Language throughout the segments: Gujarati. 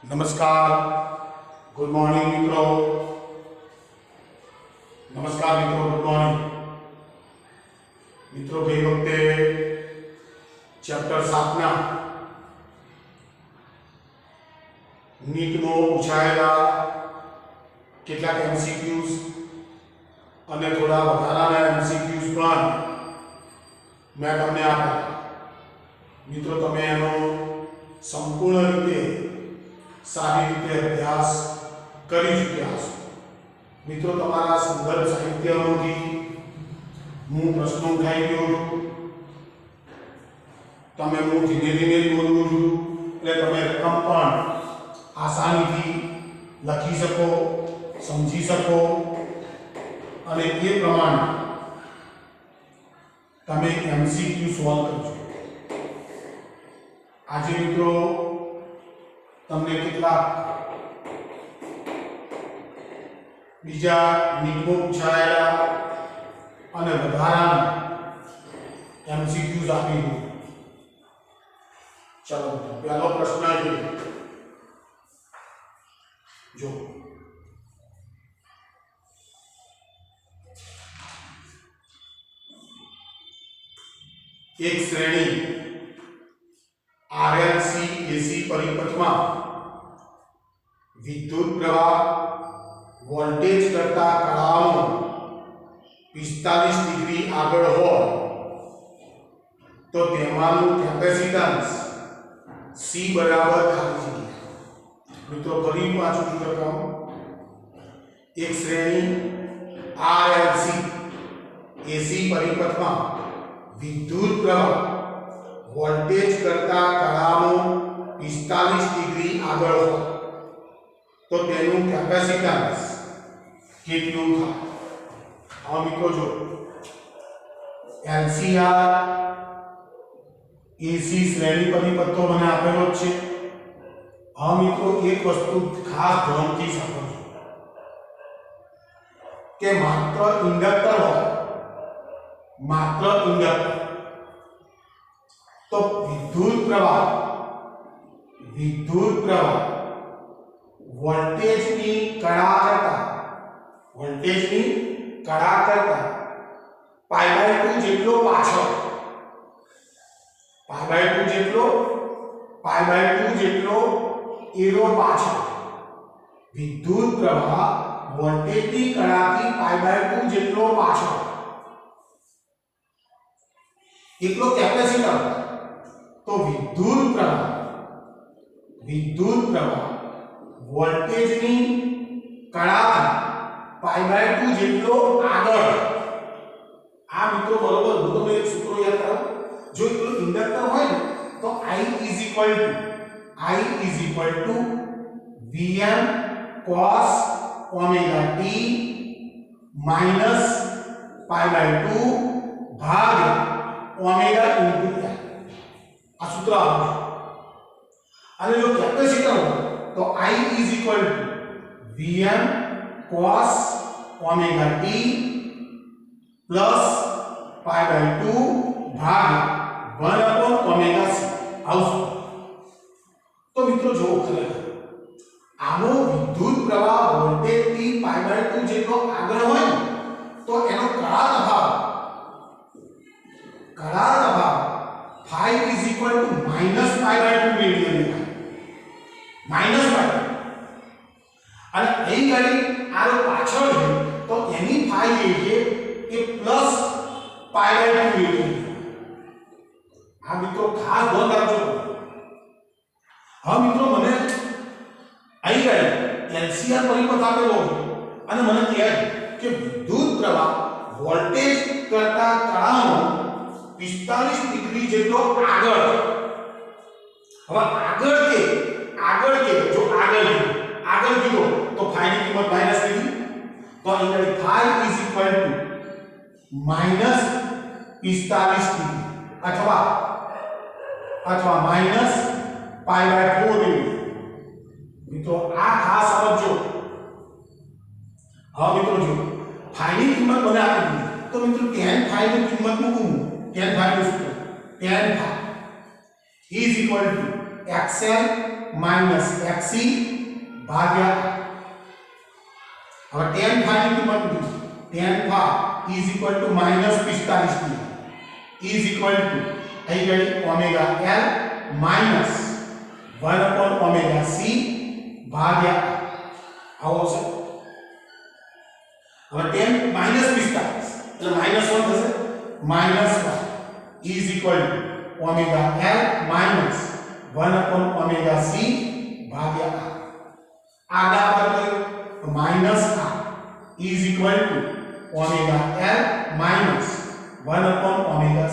નમસ્કાર, ગુડ મોર્નિંગ મિત્રો. નમસ્કાર મિત્રો, ગુડ મોર્નિંગ મિત્રો. ગઈ વખતે ચેપ્ટર 7 ના નીટનો પૂછાયેલા કેટલાક એમસીક્યુઝ અને થોડા વધારાના એમસીક્યુઝ પણ મેં તમને આપ્યા. મિત્રો, તમે એનો સંપૂર્ણ રીતે સારી રીતે અભ્યાસ કરી ચૂક્યા છો. મિત્રો, તમારા સંદર્ભ સાહિત્યમાંથી હું પ્રશ્નો ઉઠાઈ ગયો છું. તમે હું ધીમે ધીમે જ બોલું છું એટલે તમે રકમ પણ આસાનીથી લખી શકો, સમજી શકો અને એ પ્રમાણે તમે એમસીક્યુ સોલ્વ કરજો. આજે મિત્રો તમને કેટલાક બીજા નીટમાં પૂછાયેલા અને વધારાના એમસીક્યુઝ આપી દઉં. ચાલો પહેલો પ્રશ્ન જો એક શ્રેણી RLC AC પરિપથમાં વિદ્યુત પ્રવાહ વોલ્ટેજ કરતા કળાઓનો 45 ડિગ્રી આગળ હોય તો તેમાંનું કેપેસિટન્સ C બરાબર ખાલી જગ્યા. મિત્રો, ફરી પાછું રકમ એક શ્રેણી RLC AC પરિપથમાં વિદ્યુત પ્રવાહ વોલ્ટેજ કરતા કળાનો 45 ડિગ્રી આગળ હોય તો તેનું કેપેસિટન્સ કેટલું થાય? હવે મિત્રો જો LCR AC શ્રેણી પરિપથો મને આપેલો છે. હવે મિત્રો એક વસ્તુ ખાસ ધ્યાનથી સમજો કે માત્ર ઇન્ડક્ટર હોય, માત્ર ઇન્ડક્ટર તો વિદ્યુત પ્રવાહ વોલ્ટેજની કળા કરતા π/2 જેટલો પાછળ, π/2 જેટલો એરો પાછળ, વિદ્યુત પ્રવાહ વોલ્ટેજની કળાથી π/2 જેટલો પાછળ એટલો કેપેસિટર તો વિદ્યુત પ્રવાહ વોલ્ટેજની કળાથી π/2 જેટલો આગળ. આ મિત્રો બરોબર હું તમને એક સૂત્ર યાદ કરાવું. જો એટલો ઇન્ડક્ટર હોય ને તો I Vm cos omega t minus π/2 ભાગ્યા ઓમેગા ઇન્ટુ t. આ સૂત્ર આપો. અને જો કેપેસિટર હોય તો I Vm cos omega t plus π/2 ભાગ્યા 1 omega c. આવું. તો મિત્રો જો ખરેખર આનો વિદ્યુત પ્રવાહ વોલ્ટેજથી π/2 જેટલો આગળ હોય તો એનો કળા તફાવત phi is equal to minus π/2 radian થાય. માઈનસ π. અને અહીં ગાડી આરો પાછળ છે તો એની phi એટલે એ પ્લસ π/2 રેડિયન. આ મિત્રો ખાસ ધ્યાન રાખજો. હા મિત્રો, મને અહીં ગાડી LCR પરિપથ આપેલો છે અને મને કહે કે વિદ્યુત પ્રવાહ વોલ્ટેજ કરતા કળાનો 45 ડિગ્રી જેટલો આગળ. હવે આગળ જો આગળ કીધો તો phi ની કિંમત માઈનસ લીધી તો અહીં phi is equal to minus 45 degree અથવા minus π/4 ડિગ્રી. મિત્રો આ ખાસ સમજો. હવે મિત્રો જો phi ની કિંમત મને આપી દીધી તો મિત્રો tan phi ની કિંમત મૂકું. tan phi નું સૂત્ર tan phi is equal to xl minus xc ભાગ્યા હવે tan phi ની કિંમત મૂકી tan phi is equal to minus 45 is equal to અહીં ગઈ omega l minus 1 upon omega c ભાગ્યા આવો છે હવે tan minus 45 એટલે minus 1 થશે minus 1 is equal to omega l minus 1 upon omega c ભાગ્યા આગળ આપણે minus r is equal to omega l minus 1 upon omega c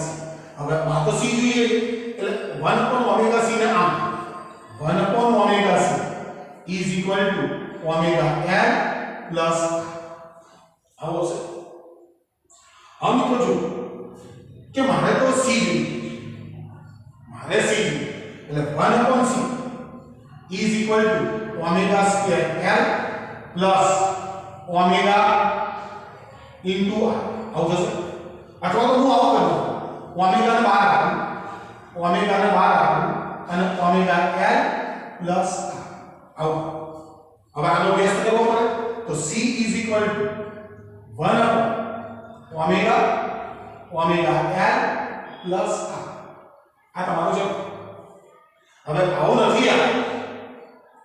હવે આ તો c જોઈએ એટલે 1 upon omega c ને આમ 1 upon omega c is equal to omega l plus આવો છે હવે મિત્રો જો કે મારે તો c જોઈએ મારે c એટલે 1 upon c is equal to omega square l plus omega into r આવું થશે અથવા તો હું આવું કરું ઓમેગા ને બહાર આપું અને ઓમેગા l plus r આવું હવે આનો વ્યસ્ત કરવો પડે તો c is equal to 1 upon omega l plus r આ તમારો છે હવે આવું નથી આ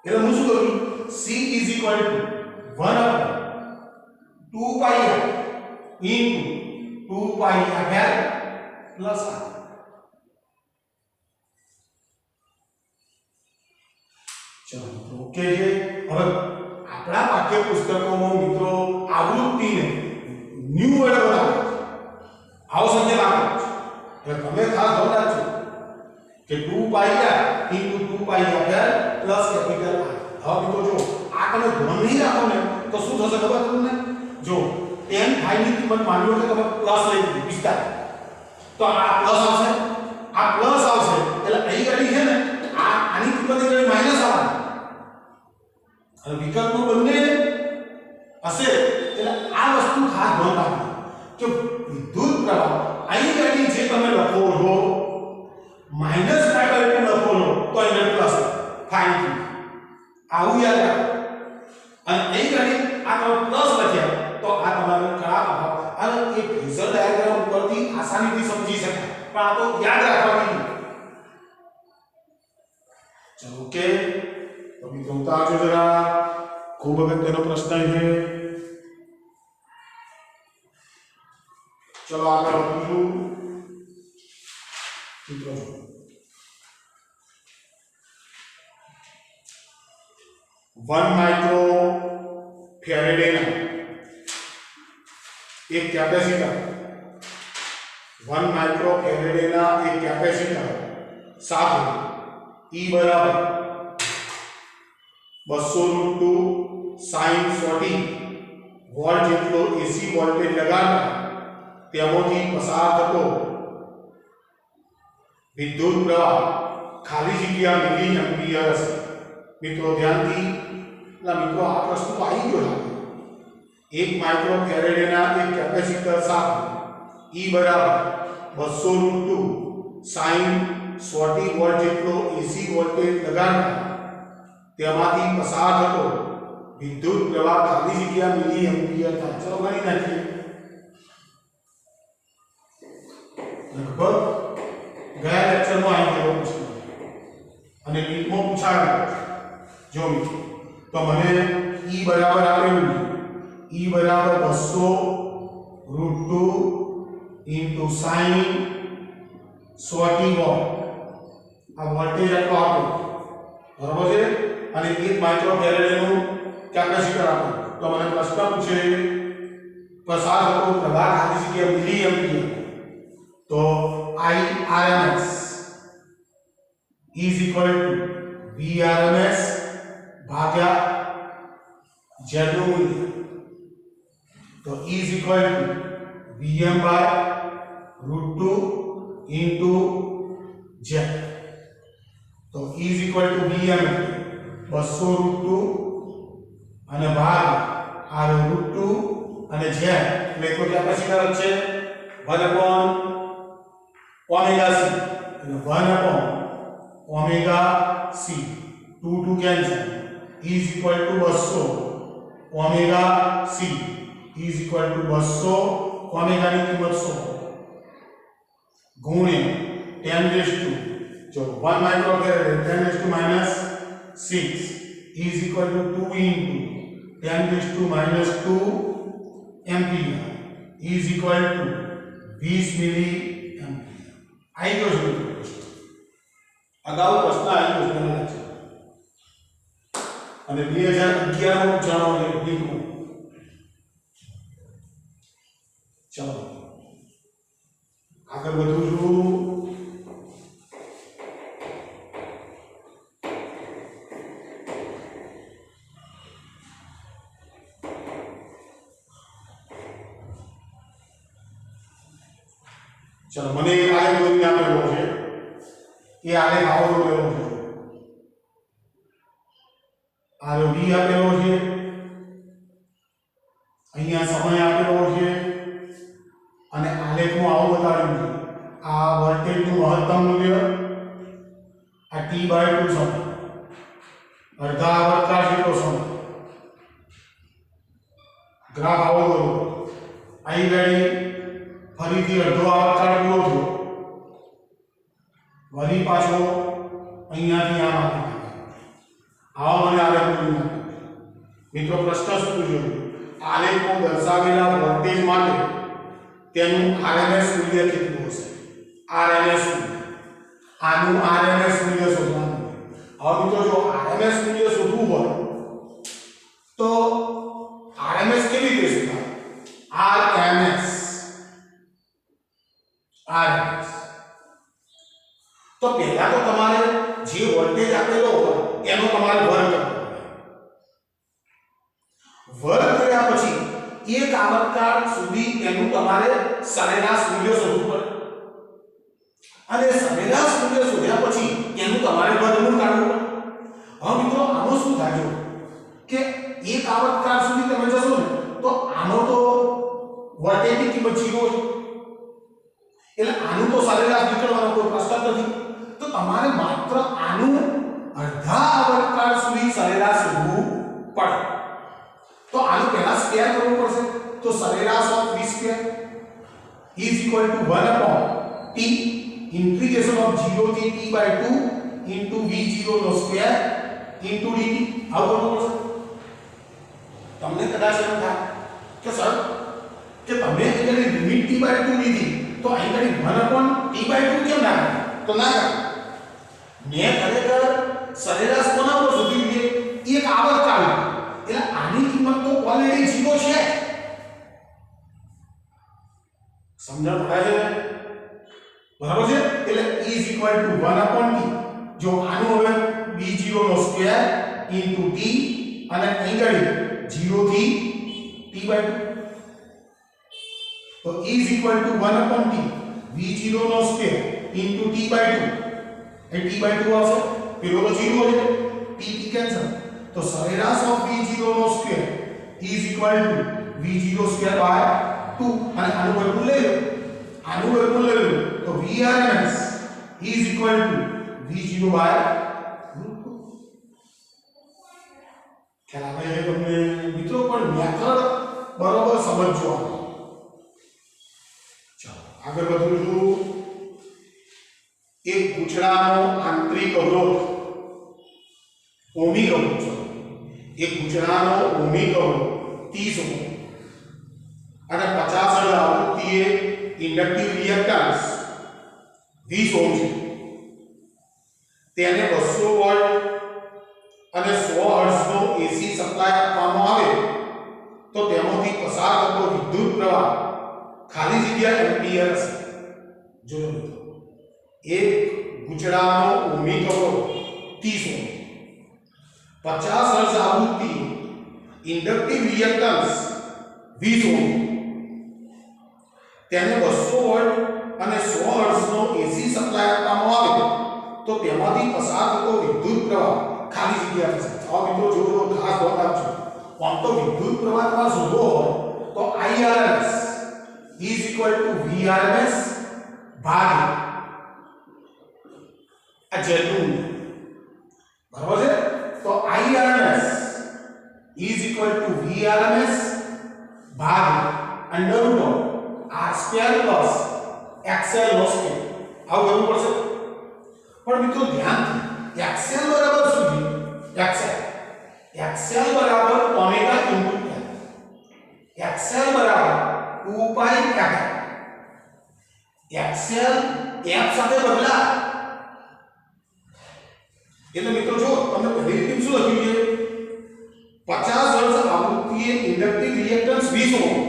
એટલે હું શું કરું c is equal to 1 upon 2 pi r into 2 pi r plus r ચલો ઓકે છે હવે આપણા પાઠ્યપુસ્તકોમાં મિત્રો આવૃત્તિને ન્યુ વર્ડ બનાવો આવો સંકેત આપો એટલે તમે ખાસ ધ્યાન રાખજો કે 2 pi r into 2 pi r plus capital R હવે મિત્રો જો આ તમે ધ્યાન નહીં રાખો ને તો શું થશે ખબર તમને જો tan phi ની કિંમત માની લો કે તમે પ્લસ લઈ લીધી 45 તો આ પ્લસ આવશે એટલે અહીં ગાડી છે ને આની કિંમત એ માઈનસ આવવાની અને વિકલ્પમાં બંને હશે એટલે આ વસ્તુ ખાસ ધ્યાન રાખજો કે વિદ્યુત પ્રવાહ અહીં ગાડી જે તમે લખો છો માઈનસ pi by 2 લખો છો તો અહીં પ્લસ phi ની કિંમત આવું યાદ રાખો અને અહીં ગાડી આ તમે પ્લસ લખ્યા તો આ તમારો ખરાબ ભાવ અને એક ફેઝર ડાયાગ્રામ ઉપરથી આસાનીથી સમજી શકાય પણ આ તો યાદ રાખવાની ચલો ઓકે તો મિત્રો ઉતારજો જરા ખૂબ અગત્યનો પ્રશ્ન છે ચલો આગળ વધીશું મિત્રો 1 માઇક્રો ફેરેડેના एक कैपेसिटर 1 माइक्रो फैराडेना एक कैपेसिटर साथ E बराबर 200√2 sin 40 वोल्ट જેટલો એસી વોલ્ટેજ લગાડતા તેમાંથી પસાર થતો વિદ્યુત પ્રવાહ ખાલી જગ્યા મિલી એમ્પિયર હશે મિત્રો ધ્યાનથી મિત્રો આ પ્રશ્ન તો આવી ગયો લાગે 1 माइक्रो फैराडेना एक कैपेसिटर साथ E बराबर 200√2 sin 40 वोल्ट જેટલો એસી વોલ્ટેજ લગાડતા તેમાંથી પસાર થતો વિદ્યુત પ્રવાહ ખાલી જગ્યા મિલી એમ્પિયર થાય ચલો ગણી નાખીએ લગભગ ગયા લેક્ચરમાં આવી ગયો પ્રશ્ન અને નીટમાં પૂછાયો જો મિત્રો તો મને E બરાબર આપેલું E बराबर 200√2 into sin 40 वोल्ट आ वोल्टेज આટલો આપો બરાબર છે અને 1 માઇક્રો ફેરાડેનું કેપેસિટર આપો તો મને પ્રશ્ન પૂછે પસાર થતો પ્રવાહ ખાલી જગ્યા મિલી એમ્પિયર તો Irms is equal to Vrms ભાગ્યા Z નું મૂલ્ય तो E is equal to Vm by √2 into Z तो E is equal to Vm 200√2 અને ભાગ r √2 અને Z એટલે તો કેપેસિટર છે 1 upon omega c એટલે 1 upon omega C 2 2 cancel is equal to 200 omega C is equal to 200 omega ની કિંમત 100 ગુણ્યા 10 રેઝ ટુ जो 1 microfarad 10 raise to -6 is equal to 2 into 10 raise to -2 ampere is equal to 20 milli ampere आई गयो છે અગાઉ પ્રશ્ન આવી પ્રશ્નના છે અને 2011 નું જાણો લીધું ચલો આગળ વધું છું चलो मैंने एक आलेख दौरी आपेलो है ये आलेख आवो दौरेलो है आरो बी आपेलो है અહીંયા સમય આપેલો છે અને આલેખમાં આવું બતાવ્યું છે આ વોલ્ટેજનું મહત્તમ મૂલ્ય આ t/2 સમય અડધા આવર્તકાળ જેટલો સમય ગ્રાફ આવો દોરો आई गाड़ी ફરીથી અડધો આવર્તકાળ પૂરો થયો વળી પાછો અહીંયાથી આમ આપી આવો મને આલેખ પૂરું મિત્રો પ્રશ્ન શું પૂછ્યો આલેખમાં દર્શાવેલા વોલ્ટેજ માટે તેનું આરએમએસ મૂલ્ય કેટલું હશે આરએમએસ આનું આરએમએસ મૂલ્ય શોધવાનું હવે મિત્રો જો આરએમએસ મૂલ્ય શોધવું હોય તો આરએમએસ કેવી રીતે શોધાય આરએમએસ RMS तो पहला तो તમારે જે વોલ્ટેજ આપેલો હોય એનો તમારે વર્ગ કરવો વર્ગ કર્યા પછી એક આવર્તકાળ સુધી એનું તમારે સરેરાશ મૂલ્ય શોધવું પડે અને સરેરાશ મૂલ્ય શોધ્યા પછી એનું તમારે વર્ગમૂળ કાઢવું પડે હવે મિત્રો આનો શું થાય કે એક આવર્તકાળ સુધી તમે જશો ને તો આનો તો વોલ્ટેજની કિંમત 0 છે એટલે આનું તો સરેરાશ નીકળવાનો કોઈ પ્રશ્ન નથી તો તમારે માત્ર આનું અડધા આવર્તકાળ સુધી સરેરાશ શોધવું પડે તો આનું પહેલા સ્ક્વેર કરવું પડશે તો સરેરાશ of v square is equal to 1 upon t integration of 0 થી t/2 into v0 નો સ્ક્વેર into dt આવું કરવું પડશે તમને કદાચ એમ થાય કે સર કે તમે એની લિમિટ t/2 લીધી तो અહીં કરી 1 upon t/2 કેમ ના કરે તો ના કરે મેં ખરેખર સરેરાશ કોના પર શોધી લીધી એક આવર્તકાળ એટલે આની કિંમત તો ઓલરેડી 0 છે સમજણ પડે છે બરાબર છે એટલે is equal to 1 upon t જો આનું હવે b0 નો સ્ક્વેર into t અને અહીં કરી 0 થી t/2 तो is equal to 1 upon t v0 નો સ્ક્વેર into t/2 એ t/2 આવશે પેલો તો 0 છે t કેન્સલ તો સરેરાશ ઓફ v0 નો square is equal to v0 square by 2 અને આનું વર્ગમૂળ લઈ લો તો vrms is equal to v0 by √2 ખ્યાલ આવે છે તમને મિત્રો પણ મેથડ બરોબર સમજજો આગળ વધું છું એક ગુચડાનો આંતરિક અવરોધ ઓહમિક અવરોધ એક ગુચડાનો ઓહમિક અવરોધ 30 ઓહમ અને 50 હર્ટ્ઝ આવૃત્તિએ ઇન્ડક્ટિવ રિએક્ટન્સ 20 ઓહમ છે તેને 200 વોલ્ટ અને 100 હર્ટ્ઝનો એસી સપ્લાય આપવામાં આવે તો તેમાંથી પસાર થતો વિદ્યુત પ્રવાહ ખાલી જગ્યા એમ્પિયર હશે જોજો મિત્રો એક ગુચડાનો ઓહમિક અવરોધ 30 ઓહમ 50 હર્ટ્ઝ આવૃત્તિ ઇન્ડક્ટિવ રિએક્ટન્સ 20 ઓહમ તેને 200 વોલ્ટ અને 100 હર્ટ્ઝનો એસી સપ્લાય આપવામાં આવે તો તેમાંથી પસાર થતો વિદ્યુત પ્રવાહ ખાલી જગ્યા હશે આ મિત્રો જોજો ખાસ ધ્યાન આપજો આમ તો વિદ્યુત પ્રવાહ તમારે શોધવો હોય તો IRMS is equal to VRMS ભાગ્યા આ જેનું બરાબર છે તો IRMS is equal to VRMS ભાગ under root of R square plus XL નો સ્ક્વેર આવું કરવું પડશે પણ મિત્રો ધ્યાનથી XL બરાબર શું છે XL બરાબર ઓમેગા ઇન્ટુ L XL બરાબર 2 પાઈ XL f સાથે બદલા એટલે મિત્રો જો તમને પહેલી રીતે શું લખ્યું છે 50 હર્ટ્ઝ આવૃત્તિએ ઇન્ડક્ટિવ રિએક્ટન્સ 20 ઓહ્મ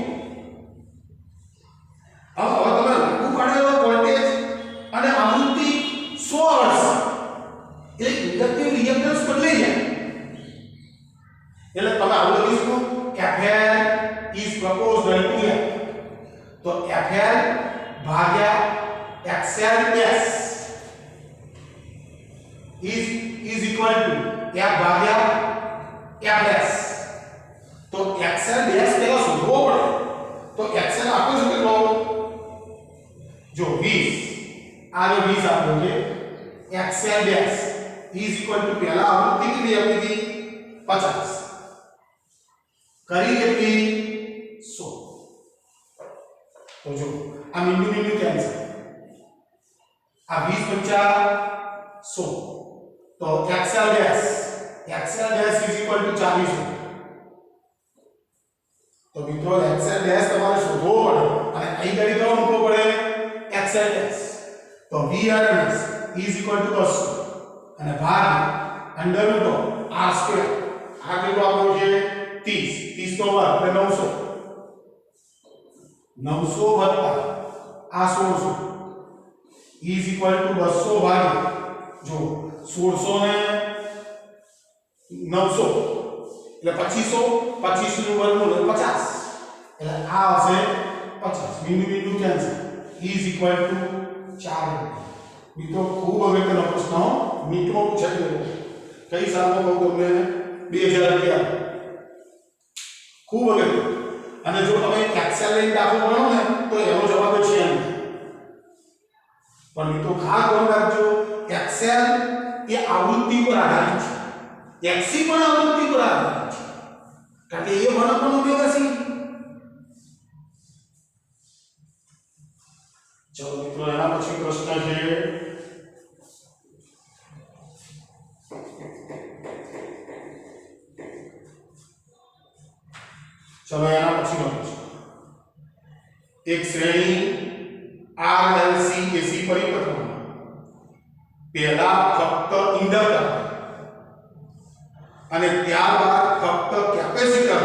હવે તમે લાગુ પાડેલો વોલ્ટેજ અને આવૃત્તિ 100 હર્ટ્ઝ એટલે ઇન્ડક્ટિવ રિએક્ટન્સ બદલાઈ જાય એટલે તમે આવું લખી શકો FL is proportional to F તો FL ભાગ્યા XLS is equal to F ભાગ્યા FS તો XLS પેલા શોધવો પડે તો XL આપ્યો છે કેટલો જો 20 આનો 20 આપ્યો છે XLS is equal to પેલા આવૃત્તિ કેટલી આપી હતી 50 કરી કેટલી 100 તો જો આ મીંડું મીંડું કેન્સલ આ 20 50 100 તો XLS is equal to 40 તો મિત્રો XLS તમારે શોધવો પડે અને અહીં ગણી કયો મૂકવો પડે XLS તો VRMS is equal to 200 અને ભાગ under root of R square આ કેટલું આપ્યું છે 30 નો વર્ગ એટલે 900 વત્તા આ 1600 is equal to 200 ભાગ્યા જો 1600 ને 900 એટલે 2500 નું વર્ગમૂળ 50 એટલે આ હશે 50 બિંદુ બિંદુ કેન્સલ is equal to 4 મિત્રો ખૂબ અગત્યનો પ્રશ્ન મિનિટમાં પૂછાઈ ગયો કઈ સાલમાં કહું તમને 2011 ખૂબ અગત્ય અને જો તમે એક્સેલ લઈને દાખલો ગણો ને તો એનો જવાબ છે એમ પણ મિત્રો ખાસ ધ્યાન રાખજો એક્સેલ એ આવૃત્તિ પર આધારિત છે XC પણ આવૃત્તિ પર આધારિત છે કારણ કે એ 1 upon omega c ચલો મિત્રો એના પછી પ્રશ્ન છે चलो यहाँ पछीनो प्रश्न एक श्रेणी RLC AC परिपथમાં પહેલા ફક્ત ઇન્ડક્ટર અને ત્યારબાદ ફક્ત કેપેસિટર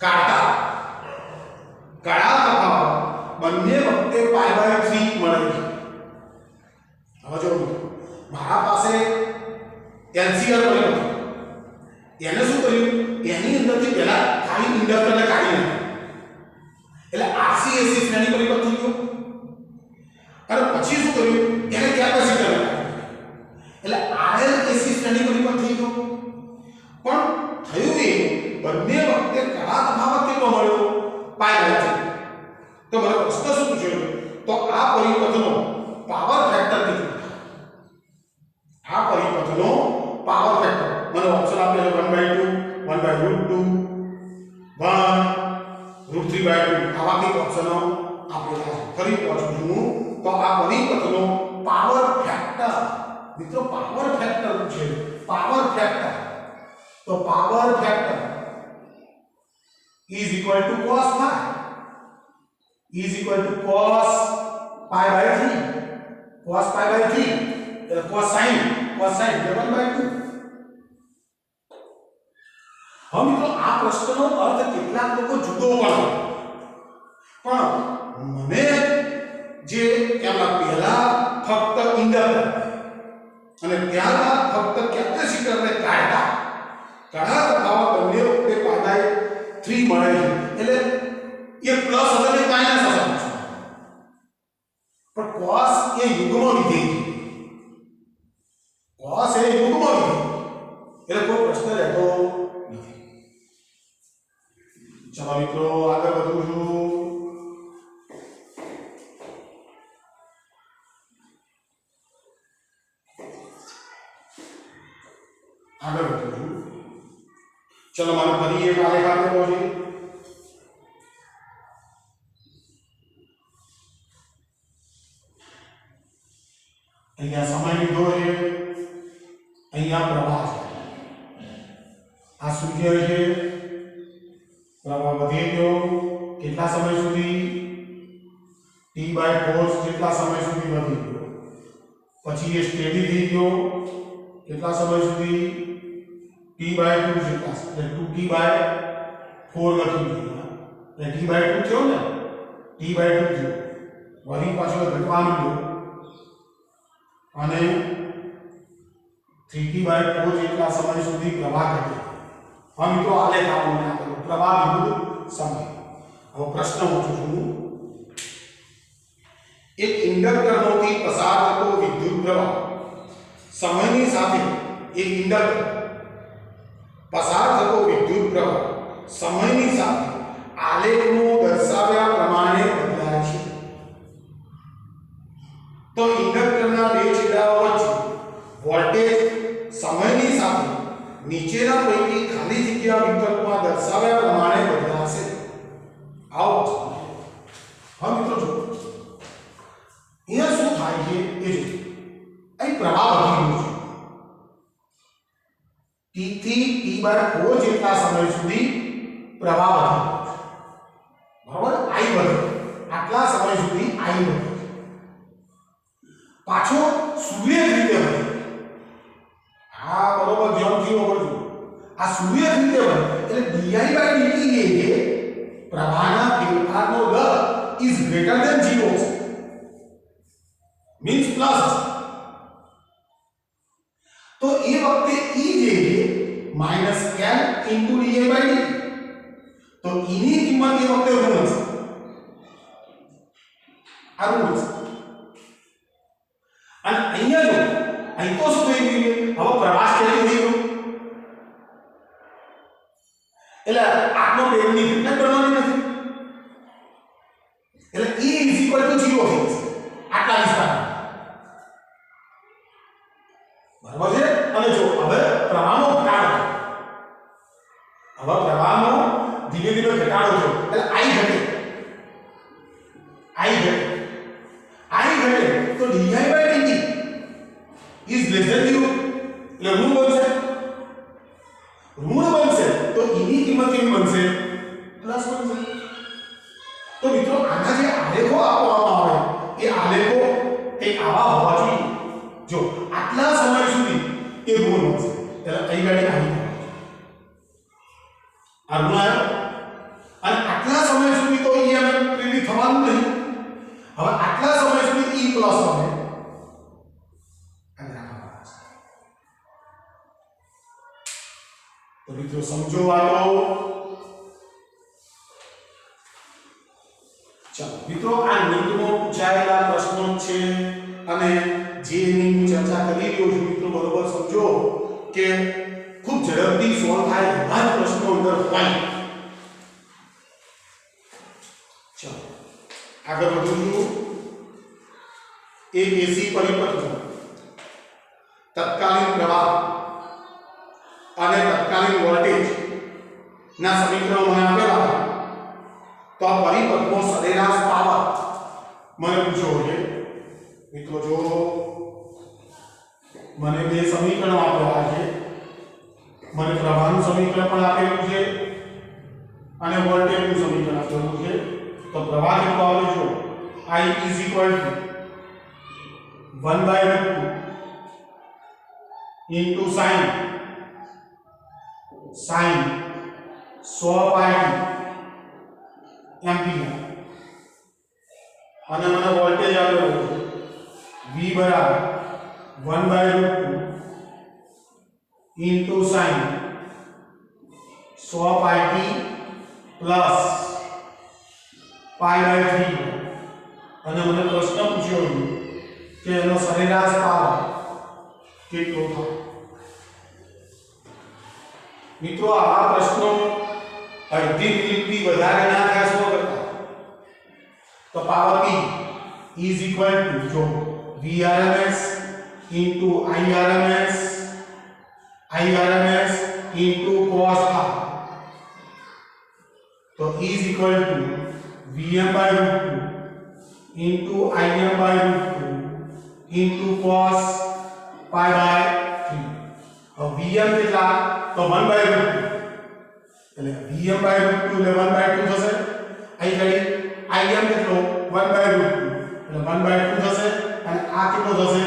કાઢતા કડા તફાવત બંને વખતે π/3 મળે છે હવે જો મારા પાસે LCR પરિપથ એને શું કર્યું એની અંદરથી પહેલા ખાલી ઇન્ડક્ટરને કાઢી નાખ્યું એટલે RC AC શ્રેણી પરિપથ થઈ ગયો અને પછી શું કર્યું એને કેપેસિટરને કાઢી એટલે RL AC શ્રેણી પરિપથ થઈ ગયો પણ થયું એ બંને વખતે કડા તફાવત કેટલો મળ્યો π/3 તો મને પ્રશ્ન શું પૂછ્યો તો આ પરિપથનો પાવર ફેક્ટર કેટલો આ પરિપથનો પાવર ફેક્ટર મને ઓપ્શન આપેલો 1/2 1/√2 1√3/2 આવા કઈ ઓપ્શનો આપેલા ફરી પાછું જોઉં તો આ પરિપથનો પાવર ફેક્ટર મિત્રો પાવર ફેક્ટર છે પાવર ફેક્ટર તો power factor is equal to cos phi is equal to cos π/3 cos π/3 એટલે cos sin 1/2 હવે મિત્રો આ પ્રશ્નનો અર્થ કેટલાક લોકો જુદો પણ મને જે એમાં પહેલા ફક્ત ઇન્ડક્ટર અને ત્યારબાદ ફક્ત કેપેસિટરને કાઢતા કડા તફાવત બંને વખતે π/3 મળે છે એટલે એ પ્લસ હશે ને માઈનસ હશે પણ cos એ યુગ્મ વિધેય cos એ યુગ્મ વિધેય એટલે કોઈ પ્રશ્ન રહેતો નથી चलो मित्रों आगे बढ़ूं છું આગળ વધીશું. ચલો મારે ફરી એક આલેખ આપેલો છે. અહીંયા સમય લીધો છે, અહીંયા પ્રવાહ છે. આ સૂર્ય છે, પ્રવાહ વધી ગયો કેટલા સમય સુધી? t/4 જેટલા સમય સુધી વધી ગયો. પછી એ સ્ટેડી થઈ ગયો કેટલા સમય સુધી? t/2 જેટલા, એટલે 2t/4 લખી દીધું. એટલે t/2 થયો ને, t/2 થયો. વળી પાછો ઘટવા માંડ્યો અને 3t/4 જેટલા સમય સુધી પ્રવાહ ઘટે. હવે મિત્રો આલેખ આપણને આપેલો પ્રવાહ વિરુદ્ધ સમય. હવે પ્રશ્ન પૂછું છું. એક ઇન્ડક્ટરમાંથી પસાર થતો વિદ્યુત પ્રવાહ સમયની સાથે એક ઇન્ડક્ટર પસાર થતો વિદ્યુત પ્રવાહ સમયની સાથે આલેખમાં દર્શાવ્યા પ્રમાણે બદલાય છે. તો ઇન્ડક્ટરના બે છેડાઓ વચ્ચે વોલ્ટેજ સમયની સાથે નીચેના પૈકી ખાલી જગ્યા વિકલ્પમાં દર્શાવ્યા પ્રમાણે બદલાશે. આવો હવે મિત્રો જો અહીંયા શું થાય છે એ જો અહીં પ્રવાહ વધી રહ્યો છે. t થી t/4 જેટલા સમય સુધી પ્રવાહ વધી રહ્યો છે. બરાબર? I વધે આટલા સમય સુધી I વધે. પાછો સૂર્ય રીતે વધે. આ બરોબર ધ્યાનથી સમજો. આ સૂર્ય રીતે વધે એટલે di/dt એ પ્રવાહના ફેરફારનો દર is greater than 0 છે. Means plus. तो ये वक्त E जे माइनस L इंटू di/dt. तो E ની કિંમત એ વખતે ઋણ છે. આ ઋણ છે. અને અહીંયા જો અહીં તો શું થઈ ગયું? હવે પ્રવાહ કેવી થઈ ગયો? એટલે આત્મા બેની ઘટના કરવાની નથી. એટલે E = 0 થઈ જશે આટલા વિસ્તાર. બરાબર છે? અને જો હવે પ્રવાહનો ઘટાડો, હવે પ્રવાહનો ધીમે ધીમે ઘટાડો થયો એટલે I ઘટે. I ઘટે તો di/dt is less than 0 એટલે ઋણ બનશે. ઋણ બનશે તો E ની કિંમત કેવી બનશે? પ્લસ બનશે. તો મિત્રો આના જે આલેખો આપવામાં આવે એ આલેખો એક આવા હોવા જોઈએ. જો આટલા સમય સુધી એ ઋણ બનશે એટલે અહીં ગાડી આવી આ ઋણ આવ્યો અને આટલા સમય સુધી તો EMF પ્રેરિત થવાનું નહીં. હવે આટલા સમય સુધી E પ્લસ આવે. તો મિત્રો સમજો વાતો. ચાલો મિત્રો આ નીટમાં પૂછાયેલા પ્રશ્નો છે અને જે એની ચર્ચા કરી રહ્યો છું મિત્રો બરોબર સમજો કે ખૂબ ઝડપથી સોલ્વ થાય એવા જ પ્રશ્નો અંદર હોય. ચાલો આગળ વધીશું. એક એસી પરિપથમાં તત્કાલીન પ્રવાહ અને તત્કાલીન વોલ્ટેજ ના સમીકરણો મને આપેલા છે. તો આ પરિપથનો સરેરાશ પાવર મને પૂછ્યો છે મિત્રો. જો મને બે સમીકરણો આપેલા છે, મને પ્રવાહનું સમીકરણ પણ આપેલું છે અને વોલ્ટેજનું સમીકરણ આપેલું છે. તો પ્રવાહ કેટલો આવે છે? I = 1/2 into sin 100πt ampere. અને મને વોલ્ટેજ આપેલો છે V = 1/2 into sin 100πt plus π/3. અને મને પ્રશ્ન પૂછ્યો કે એનો સરેરાશ પાવર કેટલો થાય. મિત્રો આવા પ્રશ્નો અડધી મિનિટથી વધારે ના થાય શું કરતા? તો power P is equal to જો Vrms into Irms Irms into cos phi, तो is equal to Vm by root 2 into Im by root 2 into cos pi by 3. अब Vm કેટલા તો 1 by root 2 એટલે Vm by root 2 એટલે 1 by 2 થશે. અહીં ઘડી Im કેટલો 1 by root 2 એટલે 1 by 2 થશે અને આ કેટલો થશે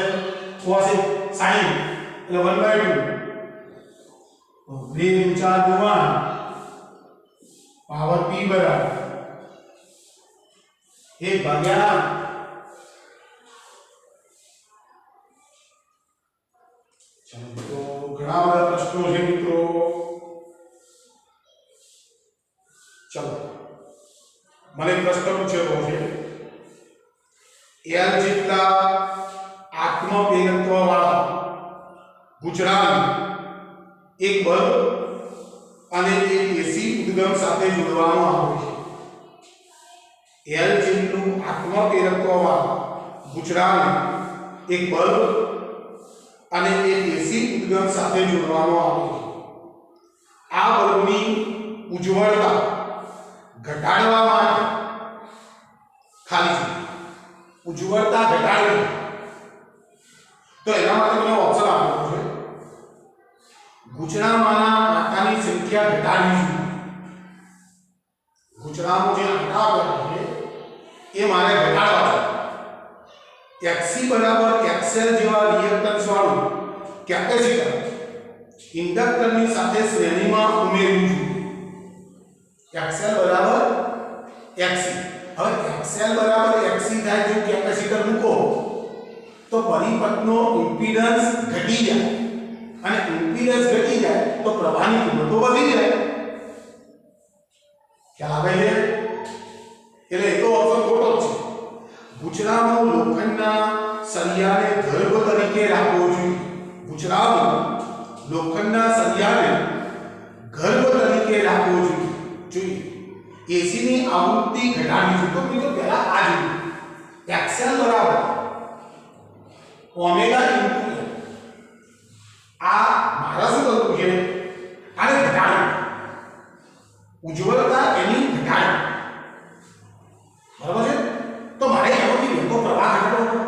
cos sin એટલે 1 by 2. તો 2 4 2 1 पावर p बराबर 1 भाग्या चलो तो घणा બધા પ્રશ્નો છે મિત્રો. ચલો મને પ્રશ્ન પૂછ્યો છે L જેટલા આત્મપ્રેરકત્વ વાળા ગુજરાત એક બલ્બ અને એક એસી ઉદ્ગમ સાથે જોડવામાં આવે છે. L જેટલું આત્મપ્રેરકત્વ વાળા ગુજરાત એક બલ્બ અને એક એસી ઉદ્ગમ સાથે જોડવામાં આવે છે. આ બલ્બની ઉજ્જવળતા ઘટાડવા માટે ખાલી છે ઉજ્જવળતા ઘટાડવી તો એના માટે મને ઓપ્શન આપેલો છે. ગુચરામાંના આટાની સંખ્યા ઘટાડવી જોઈએ. ગુચરામાં જે આટા આવેલા છે એ મારે ઘટાડવા છે. Xc બરાબર XL જેવા રિએક્ટન્સ વાળું કેપેસિટર ઇન્ડક્ટરની સાથે શ્રેણીમાં ઉમેરવું જોઈએ. XL બરાબર Xc. હવે XL બરાબર Xc થાય જો કેપેસિટર મૂકો તો પરિપથનો ઇમ્પિડન્સ ઘટી જાય અને ઇમ્પિડન્સ ઘટી જાય તો પ્રવાહની કિંમતો વધી જાય. ખ્યાલ આવે છે? એટલે એ તો ઓપ્શન ખોટો છે. ગુજરાતમાં લોખંડના સળિયાને ગર્ભ તરીકે રાખવો જોઈએ. ગુજરાતમાં લોખંડના સળિયાને ગર્ભ તરીકે રાખવો જોઈએ. એસીની આવૃત્તિ ઘટાડવી જોઈએ. તો મિત્રો પહેલા આ જોઈએ XL બરાબર ઓમેગા ઇન્ટુ આ મારા શું કરવું છે આને ઘટાડવું ઉજ્જવળતા એની ઘટાડવી બરાબર છે. તો મારે એમાંથી વહેતો પ્રવાહ ઘટાડવો.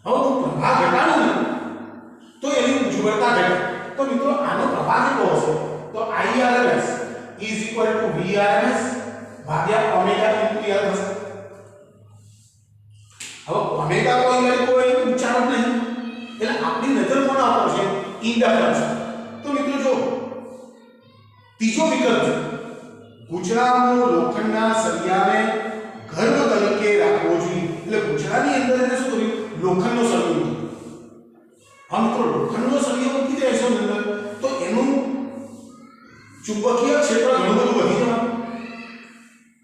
હવે હું પ્રવાહ ઘટાડું ને તો એની ઉજ્જવળતા ઘટે. તો મિત્રો આનો પ્રવાહ કેટલો હશે તો Irms is equal to Vrms ભાગ્યા ઓમેગા ઇન્ટુ L થશે. હવે ઓમેગા કોઈ ઉચ્ચારણ નહીં એટલે આપણી નજર કોના ઉપર છે ઇન્ડક્ટન્સ. તો મિત્રો જો ત્રીજો વિકલ્પ છે ગુજરાતનો લોખંડના સળિયાને ગર્ભ તરીકે રાખવો જોઈએ. એટલે ગુજરાતની અંદર એને શું કર્યું લોખંડનો સળિયો મૂક્યો. હા મિત્રો લોખંડનો સળિયો મૂકી દેશો અંદર તો એનું ચુંબકીય ક્ષેત્ર ઘણું બધું વધી જવાનું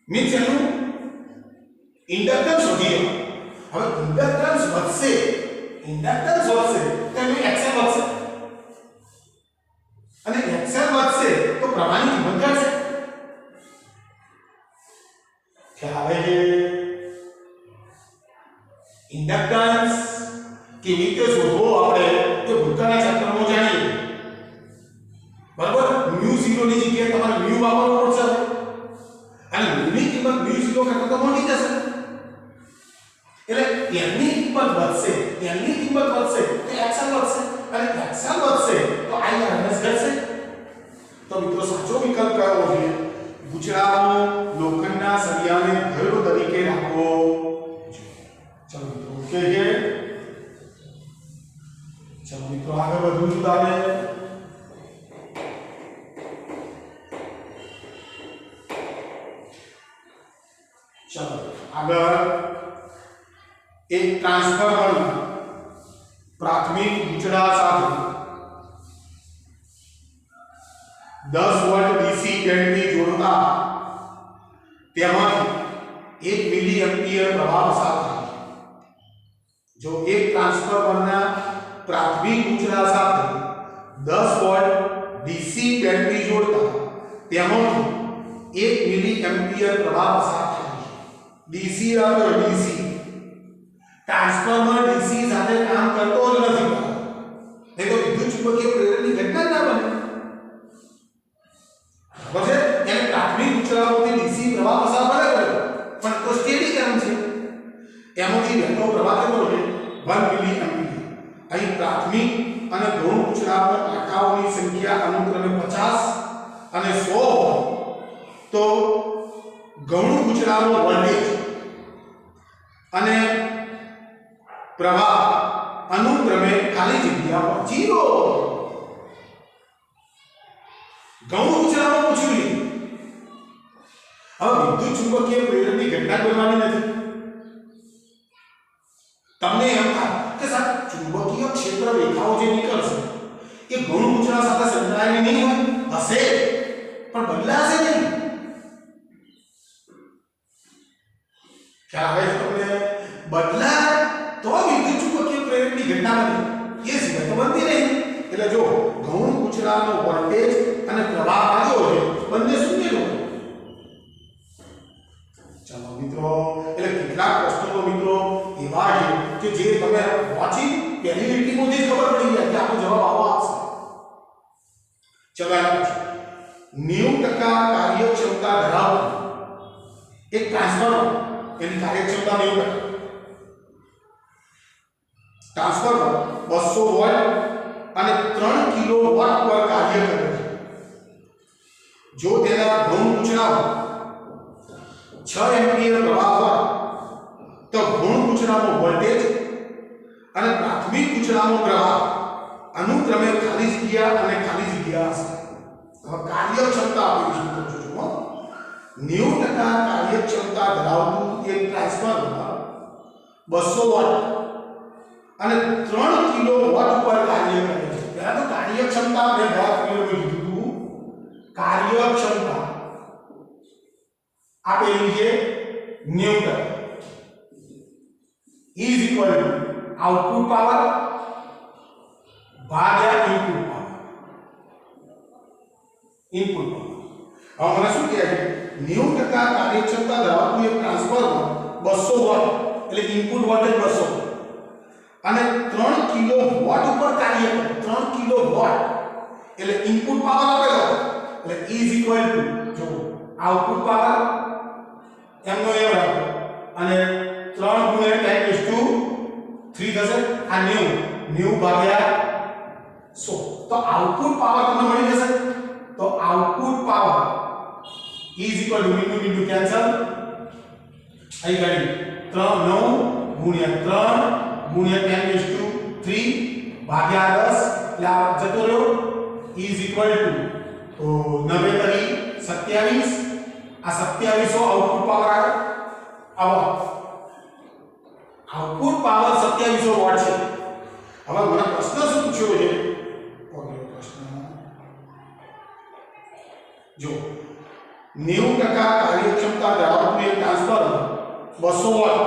મીન્સ એનું ઇન્ડક્ટન્સ વધી જવાનું. હવે ઇન્ડક્ટન્સ વધશે તો એનું XL વધશે અને XL વધશે તો પ્રવાહની કિંમત ઘટશે. ખ્યાલ આવે છે? ઇન્ડક્ટન્સ કેવી રીતે શોધવો આપણે તો ભૂતકાળના ચેપ્ટરમાં જાણીએ. બરાબર μ0 ની જગ્યાએ તમારે μ વાપરવું પડશે અને μ ની કિંમત μ0 કરતાં તો મોટી જશે. એટલે એની કિંમત વધશે તો XL વધશે અને XL વધશે તો Irms ઘટશે. તો મિત્રો સાચો વિકલ્પ કયો છે ગુજરાતનો લોખંડના સળિયાને ગર્ભ તરીકે રાખવો જોઈએ. ચલો મિત્રો ઓકે છે. ચલો મિત્રો આગળ વધવું છું તારે. ચલો આગળ એક ટ્રાન્સફોર્મર પ્રાથમિક ગુચડા સાથે 10 વોલ્ટ ડીસી બેટરી જોડતા તેમાંથી 1 મિલી એમ્પિયર પ્રવાહ પસાર થાય. જો એક ટ્રાન્સફોર્મરના પ્રાથમિક ગુચડા સાથે 10 વોલ્ટ ડીસી બેટરી જોડતા તેમાંથી 1 મિલી એમ્પિયર પ્રવાહ પસાર થાય. ડીસી આવે ડીસી ટ્રાન્સફોર્મર ડીસી સાથે કામ કરતો જ નથી. નહીં તો વિદ્યુત ચુંબકીય પ્રેરણની પ્રાથમિક અને ગૌણ કૂતરામાં આંકાઓની સંખ્યા અનુક્રમે 50 અને 100 હોય તો ગૌણ કૂતરાનો વોલ્ટેજ અને પ્રવાહ અનુક્રમે ખાલી જગ્યા પર 0. ગૌણ કૂતરામાં પૂછ્યું નહીં. હવે વિદ્યુત ચુંબકીય પ્રેરણની ઘટના કરવાની નથી. તમને એમ થાય કે સાહેબ ચુંબકીય ક્ષેત્ર રેખાઓ જે નીકળશે એ ગૌણ કૂતરા સાથે સંકળાયેલી નહીં હોય. હશે પણ બદલાશે નહીં. ખ્યાલ આવે છે તમને? બદલાય તો વિદ્યુત ચુંબકીય પ્રેરણની ઘટના બને. એ સિવાય તો બનતી નહીં. એટલે જો ગૌણ કૂતરાનો વોલ્ટેજ અને પ્રવાહ આવ્યો છે બંને શૂન્ય હોય. ચાલો મિત્રો, એટલે કેટલાક પ્રશ્નો મિત્રો એવા છે કે જે તમે વાંચી પહેલી લીટીમાં જ ખબર પડી જાય કે આપણો જવાબ આવો આવશે. ચલો એમ 90% કાર્યક્ષમતા ધરાવતું એક ટ્રાન્સફોર્મર, એની કાર્યક્ષમતા 90%. ટ્રાન્સફોર્મર 200 વોલ્ટ અને 3 કિલોવોટ પર કાર્ય કરે છે. જો તેના ગૌણ કૂતરામાં 6 એમ્પિયર પ્રવાહ હોય તો ગૌણ કૂતરાનો વોલ્ટેજ અને પ્રાથમિક કૂતરાનો પ્રવાહ અનુક્રમે ખાલી જગ્યા અને ખાલી જગ્યા હશે. હવે કાર્યક્ષમતા આપીશું તો જોજો. 90% કાર્યક્ષમતા ધરાવતું એક ટ્રાન્સફોર્મર 200 વોટ અને 3 કિલોવોટ પર કાર્ય કરે છે. પહેલા તો કાર્યક્ષમતા મેં વાત કીધું હતું. કાર્યક્ષમતા આપેલી છે 90% is equal to output power ભાગ્યા ઇનપુટ પાવર. ઇનપુટ પાવર હવે મને શું કહે છે? 90% કાર્યક્ષમતા ધરાવતું એક ટ્રાન્સફોર્મર 200 વોટ એટલે ઇનપુટ વોલ્ટેજ 200 અને 3 કિલો વોટ ઉપર કાર્ય કરે. 3 કિલો વોટ એટલે ઇનપુટ પાવર આપેલો એટલે is equal to જો આઉટપુટ પાવર એમનો એમ રાખો અને 3 ગુણ્યા 10⁻³ થશે. આ 90 ભાગ્યા 100 તો આઉટપુટ પાવર તમને મળી જશે. તો output power is equal to મીંડું કેન્સલ અહીં ગણી 9 ગુણ્યા 3 ગુણ્યા 10⁻³ ભાગ્યા 10 એટલે આ જતો રહ્યો is equal to તો 9 તરી 27. આ 2700 આઉટપુટ પાવર આવે. આવો આઉટપુટ પાવર 2700 વોટ છે. હવે મને પ્રશ્ન શું પૂછ્યો છે? પ્રશ્ન જો 90% કાર્યક્ષમતા ધરાવતું એક ટ્રાન્સફોર્મર 200 વોટ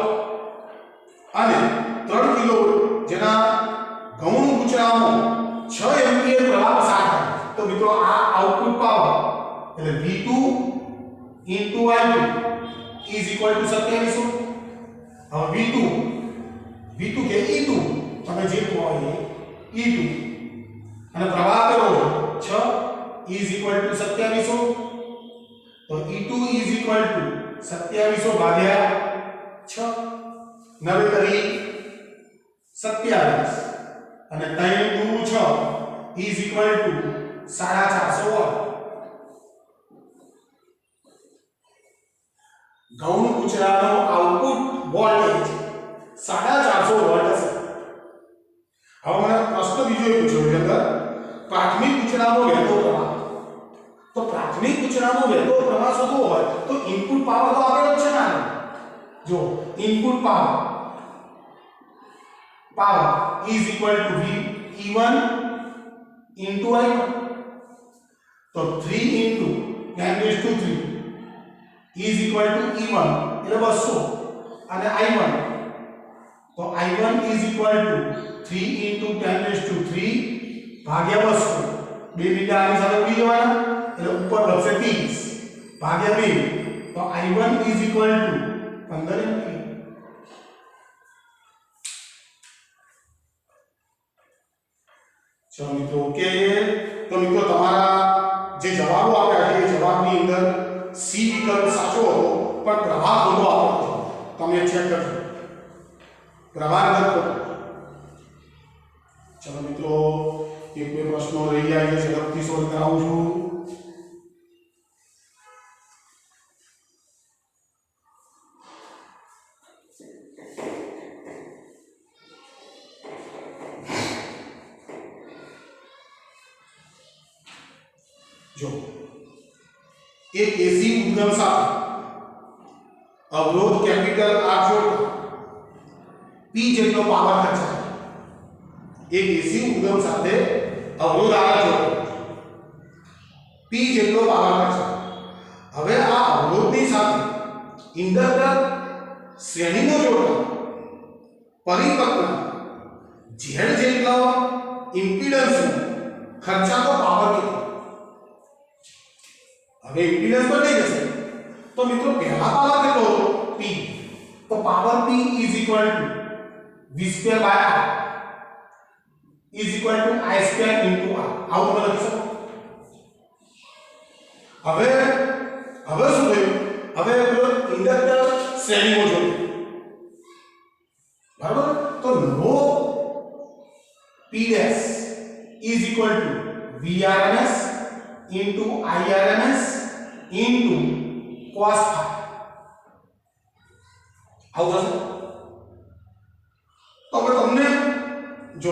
અને 3 કિલો જેના ગૌણ કૂતરામાં 6 એમ્પિયર પ્રવાહ પસાર થાય તો મિત્રો આ આઉટપુટ પાવર એટલે V2 into I2 is equal to 2700. હવે V2 કે E2 તમે જે કહો એ E2 અને પ્રવાહ કરો 6 is equal to 2700. તો E2 is equal to 2700 ભાગ્યા 6 9 તરી 27 અને 3 × 6 is equal to 450 વોટ. ગૌણ કૂતરાનો આઉટપુટ વોલ્ટેજ 450 વોલ્ટ હશે. હવે મને પ્રશ્ન બીજો પૂછ્યો છે અંદર પ્રાથમિક કૂતરાનો વહેતો પ્રવાહ. તો પ્રાથમિક કૂતરાનો વહેતો પ્રવાહ શોધવો હોય તો ઇનપુટ પાવર તો આપેલો છે ને. જો input power is equal to E1 into I1 તો 3 into 10⁻³ is equal to E1 એટલે 200 અને I1 તો I1 is equal to 3 into 10⁻³ ભાગ્યા 200 બે બીજા આની સાથે ઉડી જવાના એટલે ઉપર વધશે 30 ભાગ્યા 2 તો I1 is equal to 15 ampere. ચલો મિત્રો ઓકે. તો મિત્રો તમારા જે જવાબો આપ્યા છે એ જવાબની અંદર સી વિકલ્પ સાચો હતો પણ પ્રવાહ ખોટો આવ્યો હતો. તમે ચેક કરજો પ્રવાહ નથી ખોટો. ચલો મિત્રો પ્રશ્નો રહી જાય છે ઝડપથી સોલ્વ કરાવું છું. જો એક એસી ઉદ્ગમ સાથે અવરોધ કેપિટલ આર જોડતા પી જેટલો પાવર ખર્ચાય. એક એસી ઉદ્ગમ સાથે અવરોધ આર જોડતા પી જેટલો પાવર ખર્ચાય. હવે આ અવરોધની સાથે ઇન્ડક્ટર શ્રેણીમાં જોડતા પરિપત્ર ઝેડ જેટલો ઇમ્પિડન્સ ખર્ચાતો પાવર કેટલો. હવે ઇમ્પિડન્સ બદલાઈ જશે તો મિત્રો પહેલા પાવર કેટલો હતો p. તો power p = v² r = i² × r. આવું તમે લખી શકો. હવે શું થયું? હવે ઇન્ડક્ટર શ્રેણીમાં જોડ્યું, બરાબર. તો નો p' = vrms × irms × cos phi. આવું થશે. તો હવે તમને જો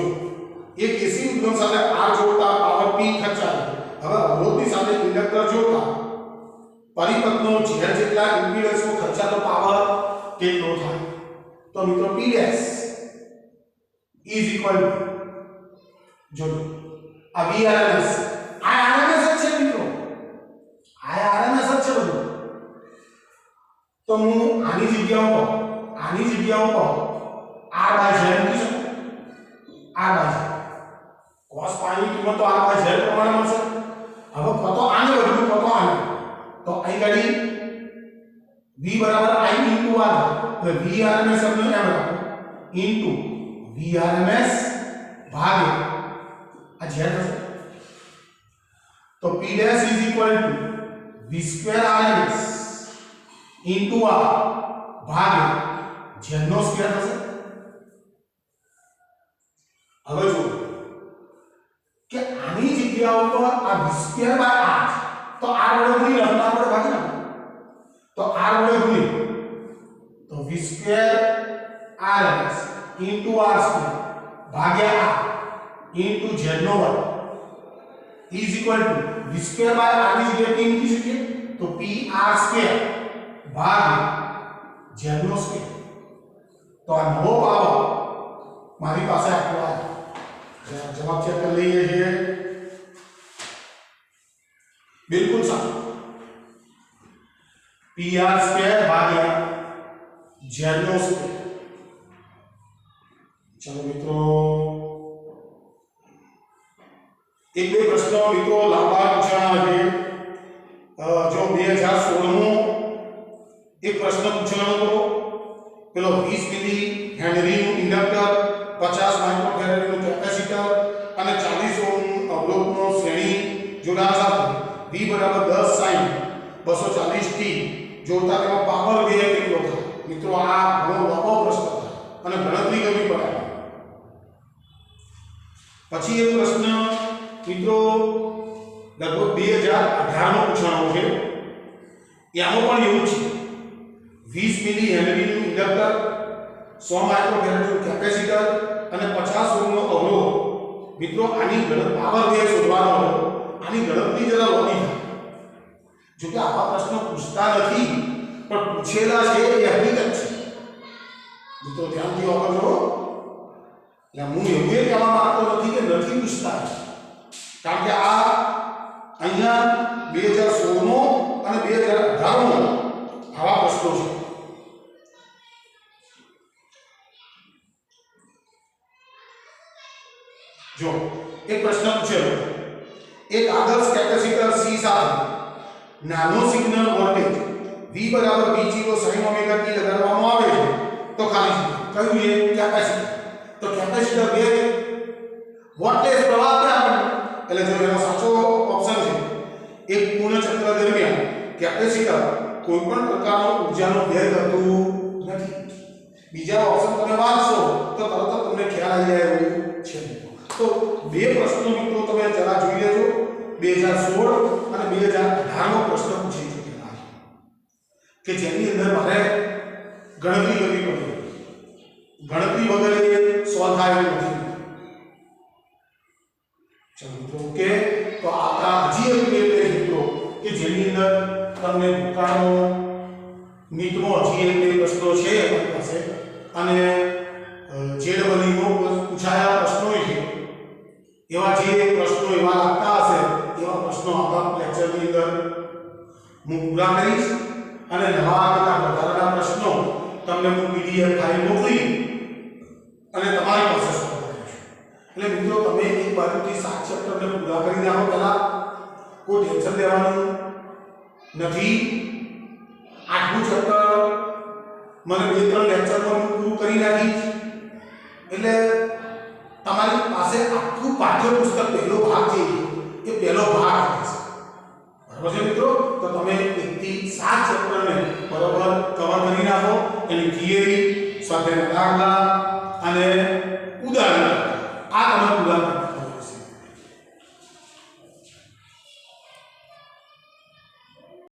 એક એસી ઉદ્ગમ સાથે આર જોડતા પાવર p ખર્ચાય. હવે અવરોધની સાથે ઇન્ડક્ટર જોડતા પરિપથનો ઝેડ જેટલા ઇમ્પિડન્સનો ખર્ચાતો પાવર કેટલો થાય? તો મિત્રો p' = જો આ vrms આ rms જ છે મિત્રો, આ rms જ છે બધું. તો હું આની જગ્યાઓ પર r/z મૂકી શકું. r/z cos π ની કિંમત તો r/z પ્રમાણે મળશે. હવે કતો આને બદલું, કતો આને, તો અહીં ગાડી v = i × r. તો vrms શબ્દ એમ રાખો * vrms ભાગ્યા આ z થશે. તો p' = v² rms × r ભાગ્યા z નો સ્ક્વેર થશે. હવે જો કે આની જગ્યા ઉપર આ v² r તો r વડે ગુણી લખતા આપણે ભાગી નાખો. તો r વડે ગુણી તો v² rms × r² ભાગ્યા r × z નો વર્ગ = v² r ની જગ્યાએ p મૂકી શકીએ તો pr² ભાગ્યા z નો સ્ક્વેર. તો આ નવો પાવર મારી પાસે આટલો આવ્યો. જવાબ ચેક કરી લઈએ છીએ. બિલકુલ સાચું. pr² ભાગ્યા z નો સ્ક્વેર. ચાલો મિત્રો એક બે પ્રશ્નો મિત્રો લાંબા પૂછાણા છે. જો 2016 નો એક પ્રશ્ન પૂછવાનો હતો. પેલો 20 મિલી હેનરીનું ઇન્ડક્ટર, 50 માઇક્રોફેરાડનું કેપેસિટર અને 40 ઓહ્મ અવરોધનો શ્રેણી જોડાણ સાથે v = 10 sin 240t જોડતા તેનો પાવર વ્યય કેટલો થાય? મિત્રો આ ઘણો લાંબો પ્રશ્ન છે અને ગણતરી કરવી પડે. પછી એક પ્રશ્ન મિત્રો લગભગ 2018 નો પૂછવાનો છે. એમાં પણ એવું છે 20 મિલી હેનરીનું ઇન્ડક્ટર, 100 માઇક્રોફેરાડનું કેપેસિટર અને 50 ઓહ્મનો અવરોધ. મિત્રો આની પાવર વ્યય શોધવાનો હતો. આની ગણતરી જરા લોબી થાય. જો કે આવા પ્રશ્નો પૂછતા નથી પણ પૂછેલા છે એ હકીકત છે. મિત્રો ધ્યાનથી વાપરજો. એટલે હું એવું કહેવા માંગતો નથી કે નથી પૂછતા, કારણ કે આ અહીંયા 2016 નો અને 2018 નો આવા પ્રશ્નો છે. જો એક પ્રશ્ન પૂછેલો, એક આદર્શ કેપેસિટર C સાથે નાનો signal voltage V = V0 sin ωt લગાડવામાં આવે છે તો ખાલી કયું છે? કેપેસિટર. તો કેપેસિટર 2 વોલ્ટેજ પ્રવાહ આપે. એટલે જો એનો સાચો ઓપ્શન છે એક પૂર્ણ ચક્ર દરમિયાન કેપેસિટર કોઈપણ પ્રકારનો ઊર્જાનો વ્યય કરતું નથી. બીજા ઓપ્શન તમે વાંચશો તો તરત જ તમને ખ્યાલ આવી જાય એવું છે. તો બે પ્રશ્નો મિત્રો તમે જરા જોઈ લેજો 2016 અને 2018 નો પ્રશ્ન પૂછી ચૂકેલા છે કે જેની અંદર મારે ગણતરી કરવી પડી ગણતરી વગર એ સોલ્વ થાય એવું નથી ચલો મિત્રો ઓકે તો આપણા હજી એક બે મિત્રો કે જેની અંદર તમને ભૂતકાળનો નીટમાં હજી એક બે પ્રશ્નો છે આપણી પાસે અને જેડબલઈમાં પૂછાયા પ્રશ્નો છે એવા જે પ્રશ્નો એવા લાગતા હશે એવા પ્રશ્નો આપણા લેક્ચરની અંદર હું પૂરા કરીશ અને નવા કરતા વધારાના પ્રશ્નો તમને હું પીડીએફ ફાઇલ મોકલી અને તમારી પાસે સોલ્વ કરીશ એટલે મિત્રો તમે એક બાજુથી 7 ચેપ્ટરને પૂરા કરી નાખો પહેલા કોઈ ટેન્શન લેવાનું નથી 8મું ચેપ્ટર મને 2-3 લેક્ચરમાં હું પૂરું કરી નાખીશ એટલે તમારી પાસે આખું પાઠ્યપુસ્તક પહેલો ભાગ છે એ પહેલો ભાગ હશે બરાબર છે મિત્રો તો તમે 1 થી 7 ચેપ્ટરને બરાબર કવર કરી નાખો એની થિયરી સ્વાધ્યાયના દાખલા અને